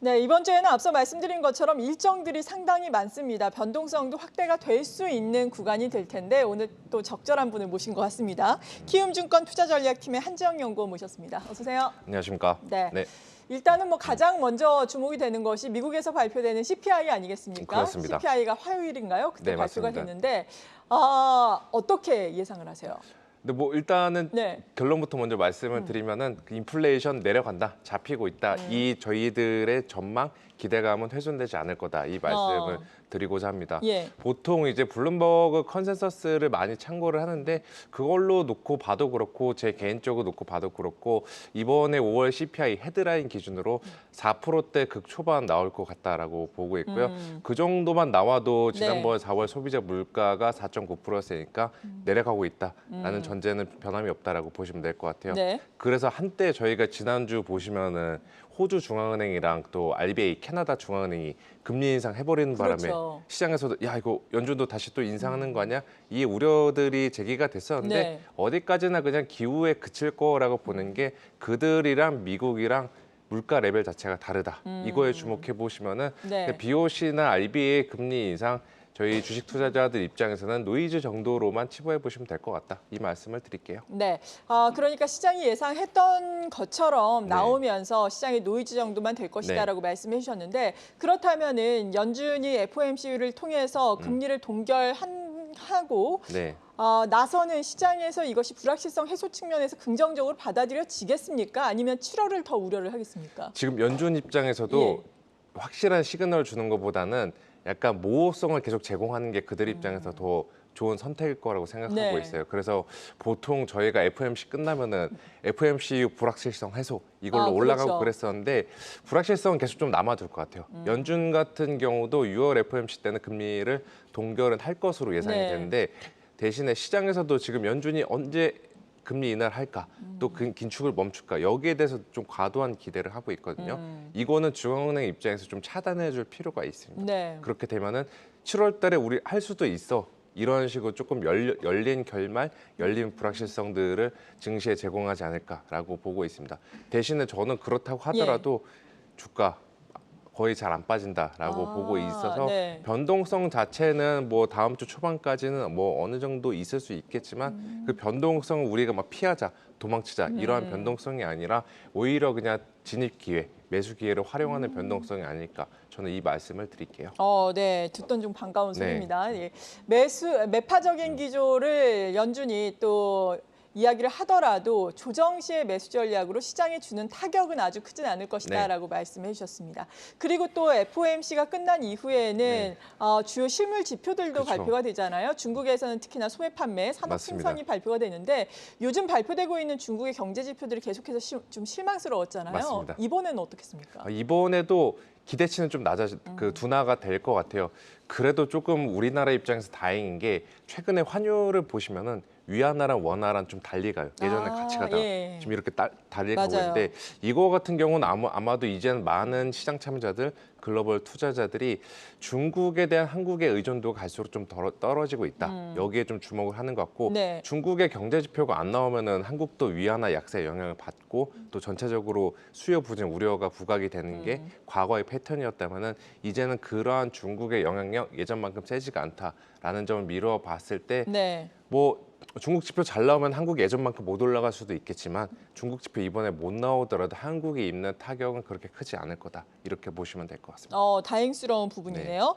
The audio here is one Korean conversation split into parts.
네, 이번 주에는 앞서 말씀드린 것처럼 일정들이 상당히 많습니다. 변동성도 확대가 될 수 있는 구간이 될 텐데 오늘 또 적절한 분을 모신 것 같습니다. 키움증권 투자전략팀의 한지영 연구원 모셨습니다. 어서 오세요. 안녕하십니까. 네. 일단은 뭐 가장 먼저 주목이 되는 것이 미국에서 발표되는 CPI 아니겠습니까? 그렇습니다. CPI가 화요일인가요? 그때 네, 발표가 맞습니다. 됐는데 어떻게 예상을 하세요? 근데 뭐 일단은 네. 결론부터 먼저 말씀을 드리면은 그 인플레이션 내려간다, 잡히고 있다. 이 저희들의 전망, 기대감은 훼손되지 않을 거다. 이 말씀을 드리고자 합니다. 예. 보통 이제 블룸버그 컨센서스를 많이 참고를 하는데 그걸로 놓고 봐도 그렇고 제 개인적으로 놓고 봐도 그렇고 이번에 5월 CPI 헤드라인 기준으로 4%대 극초반 나올 것 같다라고 보고 있고요. 그 정도만 나와도 지난번 4월 소비자 물가가 4.9%였으니까 내려가고 있다라는 전제는 변함이 없다라고 보시면 될 것 같아요. 네. 그래서 한때 저희가 지난주 보시면은 호주 중앙은행이랑 또 RBA 캐나다 중앙은행이 금리 인상 해버리는 바람에 그렇죠. 시장에서도 야 이거 연준도 다시 또 인상하는 거 아니야? 이 우려들이 제기가 됐었는데 네. 어디까지나 그냥 기후에 그칠 거라고 보는 게 그들이랑 미국이랑 물가 레벨 자체가 다르다. 이거에 주목해 보시면은 네. BOC나 RBA 금리 인상 저희 주식 투자자들 입장에서는 노이즈 정도로만 치부해 보시면 될 것 같다. 이 말씀을 드릴게요. 네, 그러니까 시장이 예상했던 것처럼 네. 나오면서 시장의 노이즈 정도만 될 것이다라고 말씀해 주셨는데 그렇다면은 연준이 FOMC를 통해서 금리를 동결하고 네. 나서는 시장에서 이것이 불확실성 해소 측면에서 긍정적으로 받아들여지겠습니까? 아니면 7월을 더 우려를 하겠습니까? 지금 연준 입장에서도 확실한 시그널을 주는 것보다는 약간 모호성을 계속 제공하는 게 그들 입장에서 더 좋은 선택일 거라고 생각하고 네. 있어요. 그래서 보통 저희가 FOMC 끝나면은 FOMC 이후 불확실성 해소 이걸로 올라가고 그렇죠. 그랬었는데 불확실성은 계속 좀 남아둘 것 같아요. 연준 같은 경우도 6월 FOMC 때는 금리를 동결은 할 것으로 예상이 네. 되는데 대신에 시장에서도 지금 연준이 언제 금리 인하를 할까 또 그 긴축을 멈출까 여기에 대해서 좀 과도한 기대를 하고 있거든요. 이거는 중앙은행 입장에서 좀 차단해 줄 필요가 있습니다. 네. 그렇게 되면은 7월 달에 우리 할 수도 있어. 이런 식으로 조금 열린 결말, 열린 불확실성들을 증시에 제공하지 않을까라고 보고 있습니다. 대신에 저는 그렇다고 하더라도 주가 거의 잘 안 빠진다라고 보고 있어서 네. 변동성 자체는 뭐 다음 주 초반까지는 뭐 어느 정도 있을 수 있겠지만 그 변동성을 우리가 막 피하자, 도망치자 이러한 변동성이 아니라 오히려 그냥 진입 기회, 매수 기회를 활용하는 변동성이 아닐까 저는 이 말씀을 드릴게요. 네, 듣던 중 반가운 네. 소리입니다. 예. 매파적인 기조를 연준이 또 이야기를 하더라도 조정 시의 매수 전략으로 시장에 주는 타격은 아주 크진 않을 것이다라고 말씀해 주셨습니다. 그리고 또 FOMC가 끝난 이후에는 주요 실물 지표들도 그렇죠. 발표가 되잖아요. 중국에서는 특히나 소매 판매, 산업 맞습니다. 생산이 발표가 되는데 요즘 발표되고 있는 중국의 경제 지표들이 계속해서 좀 실망스러웠잖아요. 맞습니다. 이번에는 어떻겠습니까? 이번에도 기대치는 좀 그 둔화가 될 것 같아요. 그래도 조금 우리나라 입장에서 다행인 게 최근에 환율을 보시면은 위안화랑 원화랑 좀 달리 가요. 예전에 같이 가다가 예. 지금 이렇게 달리 가고 맞아요. 있는데 이거 같은 경우는 아마도 이제는 많은 시장 참여자들, 글로벌 투자자들이 중국에 대한 한국의 의존도가 갈수록 좀 떨어지고 있다. 여기에 좀 주목을 하는 것 같고 네. 중국의 경제 지표가 안 나오면은 한국도 위안화 약세 영향을 받고 또 전체적으로 수요 부진 우려가 부각이 되는 게 과거의 패턴이었다면은 이제는 그러한 중국의 영향력 예전만큼 세지가 않다라는 점을 미루어 봤을 때 네. 뭐 중국 지표 잘 나오면 한국이 예전만큼 못 올라갈 수도 있겠지만 중국 지표 이번에 못 나오더라도 한국이 입는 타격은 그렇게 크지 않을 거다. 이렇게 보시면 될 것 같습니다. 다행스러운 부분이네요.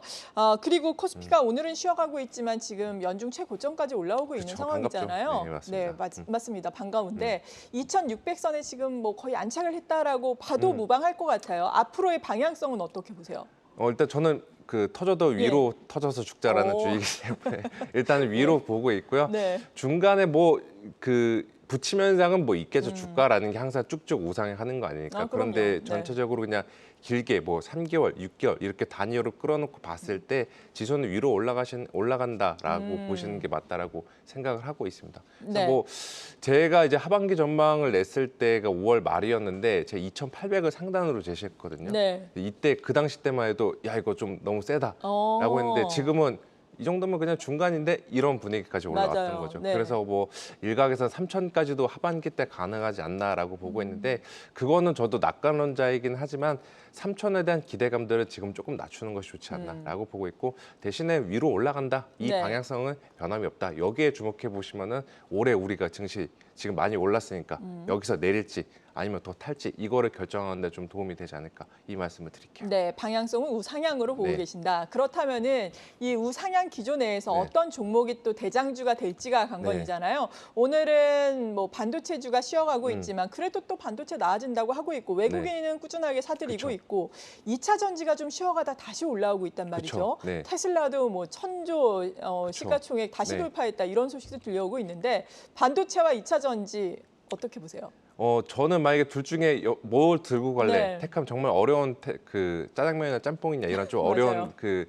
그리고 코스피가 오늘은 쉬어가고 있지만 지금 연중 최고점까지 올라오고 있는 그쵸, 상황이잖아요. 반갑죠. 네, 맞습니다. 맞습니다. 반가운데 2,600선에 지금 뭐 거의 안착을 했다라고 봐도 무방할 것 같아요. 앞으로의 방향성은 어떻게 보세요? 일단 저는 그 터져도 위로 터져서 죽자라는 오. 주의이기 때문에 일단은 위로 보고 있고요. 네. 중간에 뭐 그 부침 현상은 뭐 있겠죠. 주가라는 게 항상 쭉쭉 우상하는 거 아니니까. 그럼요. 그런데 네. 전체적으로 그냥 길게 뭐 3개월, 6개월 이렇게 단위로 끌어놓고 봤을 때 지수는 위로 올라간다라고 보시는 게 맞다라고 생각을 하고 있습니다. 그래서 네. 뭐 제가 이제 하반기 전망을 냈을 때가 5월 말이었는데 제가 2,800을 상단으로 제시했거든요. 네. 이때 그 당시 때만 해도 야 이거 좀 너무 세다라고 어. 했는데 지금은 이 정도면 그냥 중간인데 이런 분위기까지 올라왔던 맞아요. 거죠. 네. 그래서 뭐 일각에서 3천까지도 하반기 때 가능하지 않나라고 보고 있는데 그거는 저도 낙관론자이긴 하지만 3천에 대한 기대감들을 지금 조금 낮추는 것이 좋지 않나라고 보고 있고 대신에 위로 올라간다. 이 네. 방향성은 변함이 없다. 여기에 주목해 보시면은 올해 우리가 증시 지금 많이 올랐으니까 여기서 내릴지 아니면 더 탈지 이거를 결정하는 데 좀 도움이 되지 않을까 이 말씀을 드릴게요. 네, 방향성은 우상향으로 보고 네. 계신다. 그렇다면은 이 우상향 기조 내에서 네. 어떤 종목이 또 대장주가 될지가 관건이잖아요. 오늘은 뭐 반도체주가 쉬어가고 있지만 그래도 또 반도체 나아진다고 하고 있고 외국인은 꾸준하게 사들이고 그쵸. 있고 2차 전지가 좀 쉬어가다 다시 올라오고 있단 말이죠. 그쵸. 네. 테슬라도 뭐 1,000조 시가총액 다시 네. 돌파했다 이런 소식도 들려오고 있는데 반도체와 2차 전지 어떻게 보세요? 저는 만약에 둘 중에 뭘 들고 갈래? 네. 택하면 정말 어려운 그 짜장면이나 짬뽕이냐 이런 좀 어려운 맞아요. 그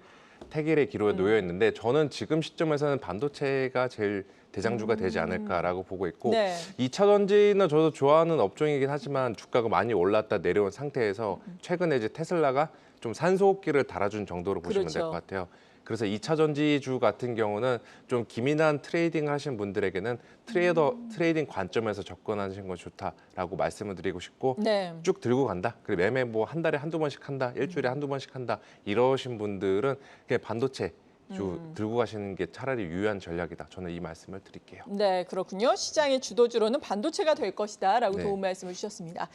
태길의 기로에 놓여 있는데 저는 지금 시점에서는 반도체가 제일 대장주가 되지 않을까라고 보고 있고 네. 2차 전지는 저도 좋아하는 업종이긴 하지만 주가가 많이 올랐다 내려온 상태에서 최근에 이제 테슬라가 좀 산소호흡기를 달아준 정도로 보시면 될 그렇죠. 것 같아요. 그래서 2차 전지주 같은 경우는 좀 기민한 트레이딩 하신 분들에게는 트레이딩 관점에서 접근하시는 건 좋다라고 말씀을 드리고 싶고 네. 쭉 들고 간다. 그리고 매매 뭐 한 달에 한두 번씩 한다. 일주일에 한두 번씩 한다. 이러신 분들은 그냥 반도체 주 들고 가시는 게 차라리 유효한 전략이다. 저는 이 말씀을 드릴게요. 네, 그렇군요. 시장의 주도주로는 반도체가 될 것이다라고 네. 도움 말씀을 주셨습니다.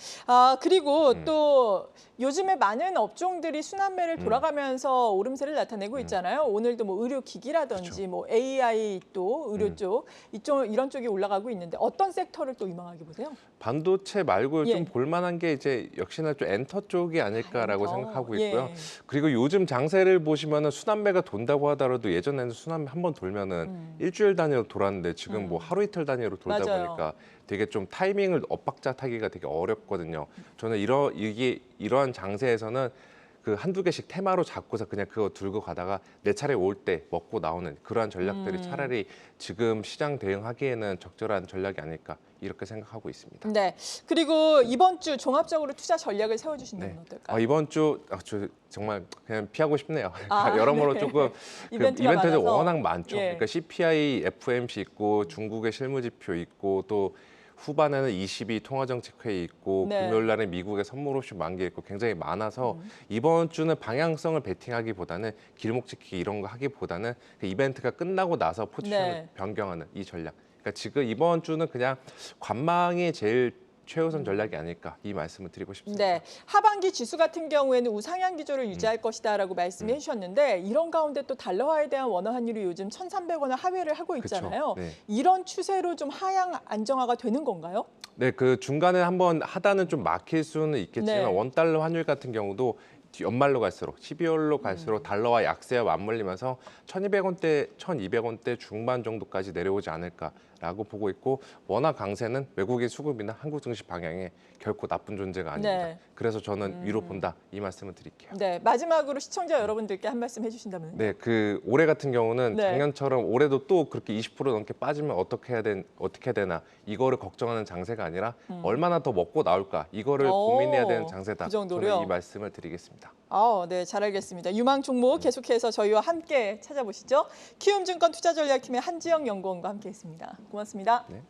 그리고 또 요즘에 많은 업종들이 순환매를 돌아가면서 오름세를 나타내고 있잖아요. 오늘도 뭐 의료기기라든지 그렇죠. 뭐 AI 또 의료 쪽 이런 쪽이 올라가고 있는데 어떤 섹터를 또 유망하게 보세요? 반도체 말고 예. 좀 볼만한 게 이제 역시나 좀 엔터 쪽이 아닐까라고 엔터. 생각하고 예. 있고요. 그리고 요즘 장세를 보시면은 순환매가 돈다고 하더라도 예전에는 순환매 한 번 돌면은 일주일 단위로 돌았는데 지금 뭐 하루 이틀 단위로 돌다 맞아요. 보니까 되게 좀 타이밍을 엇박자 타기가 되게 어렵거든요. 저는 이러한 장세에서는 그 한두 개씩 테마로 잡고서 그냥 그거 들고 가다가 내 차례 올 때 먹고 나오는 그러한 전략들이 차라리 지금 시장 대응하기에는 적절한 전략이 아닐까 이렇게 생각하고 있습니다. 네. 그리고 이번 주 종합적으로 투자 전략을 세워주신다면 네. 어떨까요? 이번 주 저 정말 그냥 피하고 싶네요. 아, 여러모로 네. 조금 이벤트가 이벤트들 많아서. 워낙 많죠. 예. 그러니까 CPI, FOMC 있고 중국의 실무지표 있고 또 후반에는 22 통화정책회의 있고 네. 금요일 날에 미국의 선물 옵션 만기 있고 굉장히 많아서 이번 주는 방향성을 베팅하기보다는 길목 지키기 이런 거 하기보다는 그 이벤트가 끝나고 나서 포지션을 네. 변경하는 이 전략. 그러니까 지금 이번 주는 그냥 관망이 제일 최우선 전략이 아닐까 이 말씀을 드리고 싶습니다. 네, 하반기 지수 같은 경우에는 우상향 기조를 유지할 것이다라고 말씀해 주셨는데 이런 가운데 또 달러화에 대한 원화 환율이 요즘 1,300원을 하회를 하고 있잖아요. 그쵸. 네. 이런 추세로 좀 하향 안정화가 되는 건가요? 네, 그 중간에 한번 하단은 좀 막힐 수는 있겠지만 네. 원달러 환율 같은 경우도 연말로 갈수록 12월로 갈수록 달러와 약세와 맞물리면서 1,200원대, 1,200원대 중반 정도까지 내려오지 않을까라고 보고 있고 원화 강세는 외국인 수급이나 한국 증시 방향에 결코 나쁜 존재가 아닙니다. 네. 그래서 저는 위로 본다 이 말씀을 드릴게요. 네, 마지막으로 시청자 여러분들께 한 말씀 해주신다면. 네, 그 올해 같은 경우는 네. 작년처럼 올해도 또 그렇게 20% 넘게 빠지면 어떻게 되나 이거를 걱정하는 장세가 아니라 얼마나 더 먹고 나올까 이거를 오, 고민해야 되는 장세다. 그 정도로요? 저는 이 말씀을 드리겠습니다. 네, 잘 알겠습니다. 유망 종목 계속해서 저희와 함께 찾아보시죠. 키움증권 투자전략팀의 한지영 연구원과 함께했습니다. 고맙습니다. 네.